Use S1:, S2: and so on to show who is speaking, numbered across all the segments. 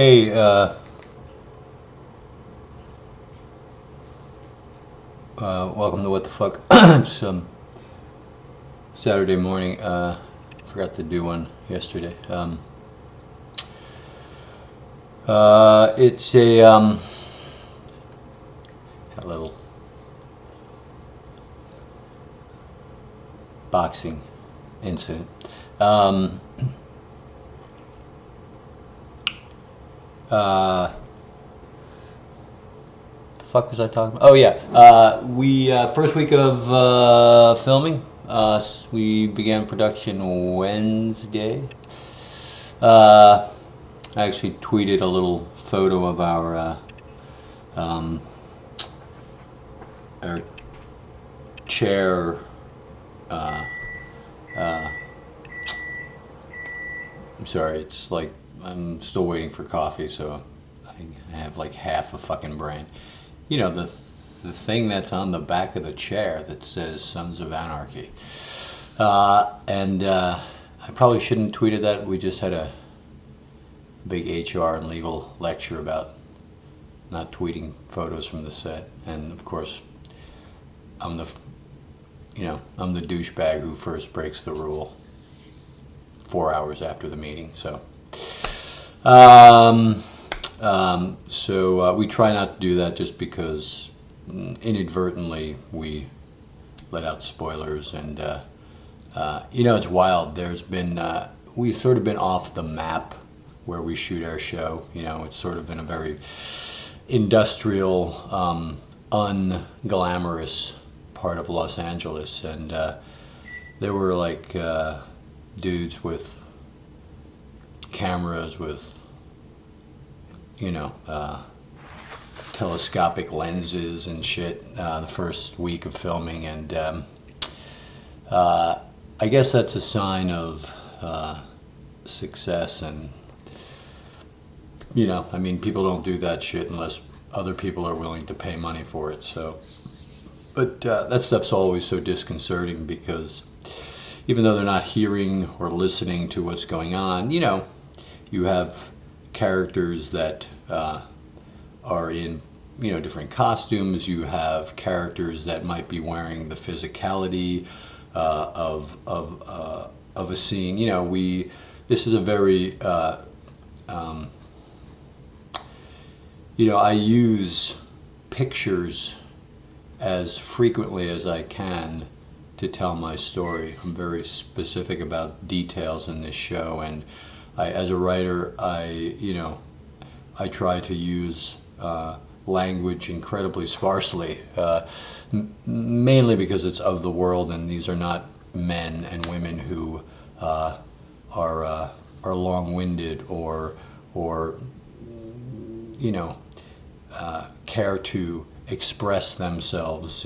S1: Hey, welcome to What the Fuck. It's Saturday morning. Forgot to do one yesterday. It's a little boxing incident. The fuck was I talking about? Oh yeah, we first week of filming. We began production Wednesday. I actually tweeted a little photo of our chair. I'm sorry, it's like I'm still waiting for coffee, so I have like half a fucking brain. You know, the thing that's on the back of the chair that says Sons of Anarchy. And I probably shouldn't have tweeted that. We just had a big HR and legal lecture about not tweeting photos from the set. And of course, I'm the douchebag who first breaks the rule 4 hours after the meeting. So we try not to do that just because inadvertently we let out spoilers, and it's wild. There's been we've sort of been off the map where we shoot our show. It's sort of in a very industrial, unglamorous part of Los Angeles, and there were like dudes with cameras with telescopic lenses and shit the first week of filming, and I guess that's a sign of success. And people don't do that shit unless other people are willing to pay money for it. So, but that stuff's always so disconcerting, because even though they're not hearing or listening to what's going on, you have characters that are in different costumes. You have characters that might be wearing the physicality of a scene. This is a very I use pictures as frequently as I can to tell my story. I'm very specific about details in this show, and as a writer, I try to use language incredibly sparsely, mainly because it's of the world, and these are not men and women who are long-winded or care to express themselves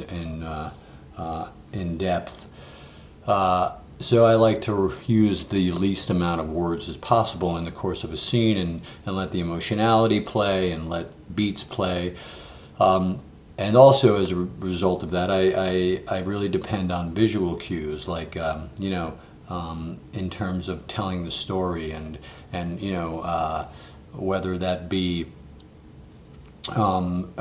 S1: in depth. So I like to use the least amount of words as possible in the course of a scene, and let the emotionality play and let beats play. And also, as a result of that, I really depend on visual cues, like in terms of telling the story, and whether that be some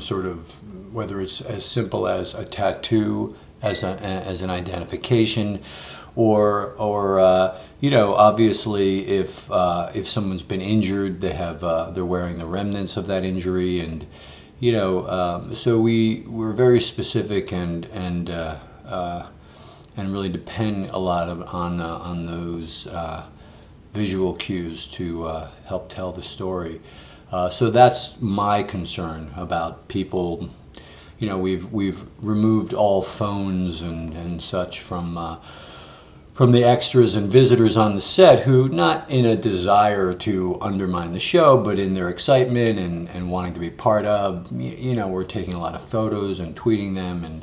S1: sort of, whether it's as simple as a tattoo as an identification, or obviously if someone's been injured, they're wearing the remnants of that injury, and so we're very specific and really depend a lot on those visual cues to help tell the story. So that's my concern about people. We've removed all phones and such from the extras and visitors on the set, who, not in a desire to undermine the show, but in their excitement and wanting to be part of, we're taking a lot of photos and tweeting them,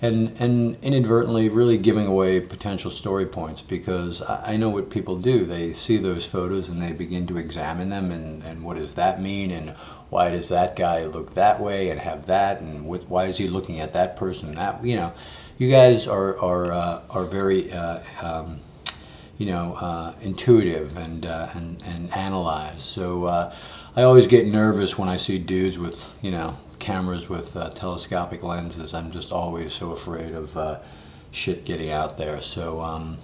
S1: and inadvertently really giving away potential story points, because I know what people do. They see those photos and they begin to examine them, and what does that mean, and why does that guy look that way and have that, and why is he looking at that person and that? You guys are very intuitive and analyzed. So I always get nervous when I see dudes with cameras with telescopic lenses. I'm just always so afraid of shit getting out there. So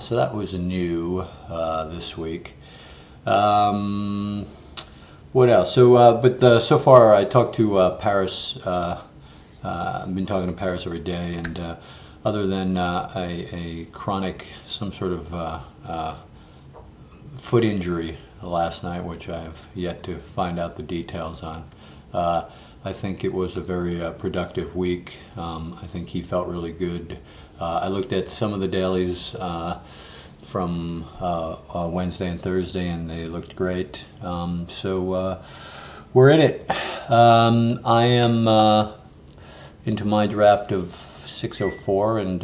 S1: so that was new this week. What else? So but so far I talked to Paris. I've been talking to Paris every day, and other than a chronic, some sort of foot injury last night, which I've yet to find out the details on, I think it was a very productive week. I think he felt really good. I looked at some of the dailies from Wednesday and Thursday, and they looked great. So we're in it. I am into my draft of 604, and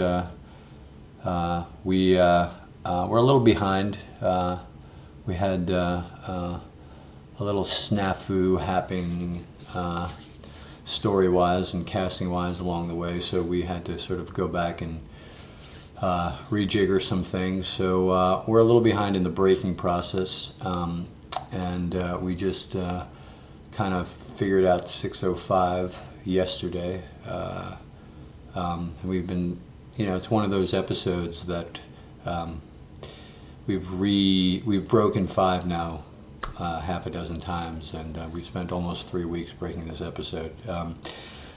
S1: we're a little behind. We had a little snafu happening story-wise and casting-wise along the way, so we had to sort of go back and rejigger some things. So we're a little behind in the breaking process, and we just kind of figured out 605 yesterday. We've been, it's one of those episodes that we've broken 5 now half a dozen times, and we've spent almost 3 weeks breaking this episode.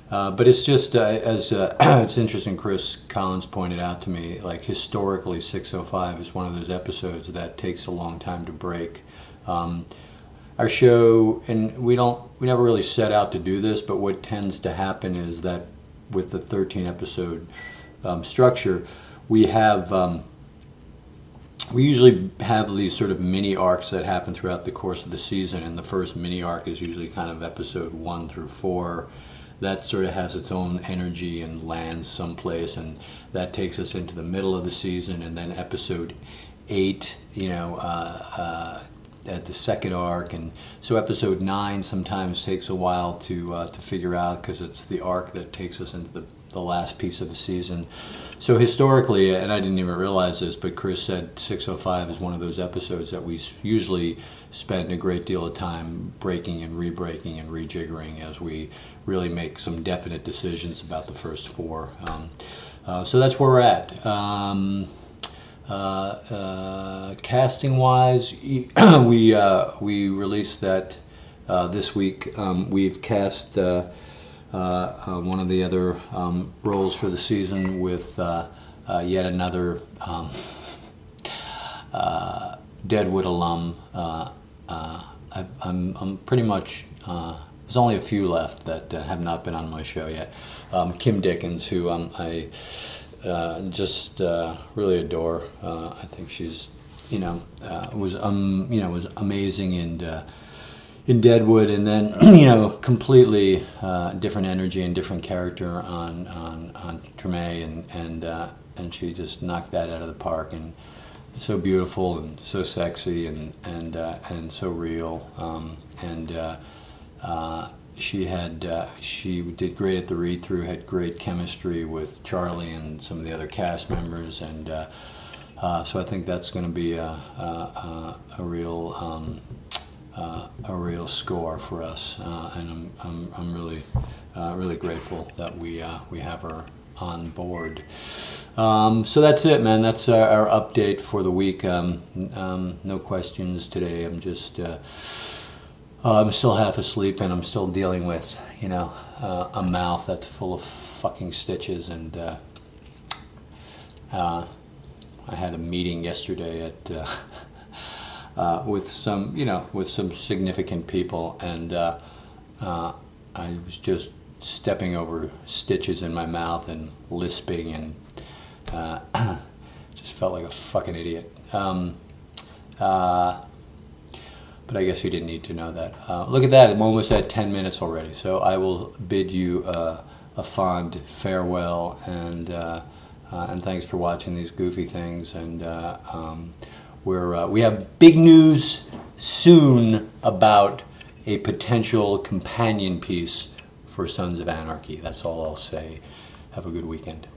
S1: But it's just as it's interesting. Chris Collins pointed out to me, like, historically 605 is one of those episodes that takes a long time to break. Our show, and we never really set out to do this, but what tends to happen is that with the 13 episode structure, we usually have these sort of mini arcs that happen throughout the course of the season, and the first mini arc is usually kind of episode 1 through 4. That sort of has its own energy and lands someplace, and that takes us into the middle of the season, and then episode 8, at the second arc, and so episode 9 sometimes takes a while to figure out, because it's the arc that takes us into the last piece of the season. So historically, and I didn't even realize this, but Chris said 605 is one of those episodes that we usually spend a great deal of time breaking and re-breaking and rejiggering as we really make some definite decisions about the first 4. So that's where we're at. Casting wise, we released that this week. We've cast one of the other roles for the season with yet another Deadwood alum. I'm pretty much there's only a few left that have not been on my show yet. Kim Dickens, who I just really adore. I think she's was amazing in Deadwood, and then completely different energy and different character on Treme, and she just knocked that out of the park, and so beautiful and so sexy and so real, she did great at the read-through, had great chemistry with Charlie and some of the other cast members, and so I think that's going to be a real score for us, and I'm really grateful that we have her on board. So that's it, man. That's our update for the week. No questions today. I'm just I'm still half asleep, and I'm still dealing with a mouth that's full of fucking stitches, and I had a meeting yesterday at with some significant people, and I was just stepping over stitches in my mouth and lisping, and just felt like a fucking idiot. But I guess you didn't need to know that. Look at that, I'm almost at 10 minutes already, so I will bid you a fond farewell, and thanks for watching these goofy things, and we have big news soon about a potential companion piece for Sons of Anarchy. That's all I'll say. Have a good weekend.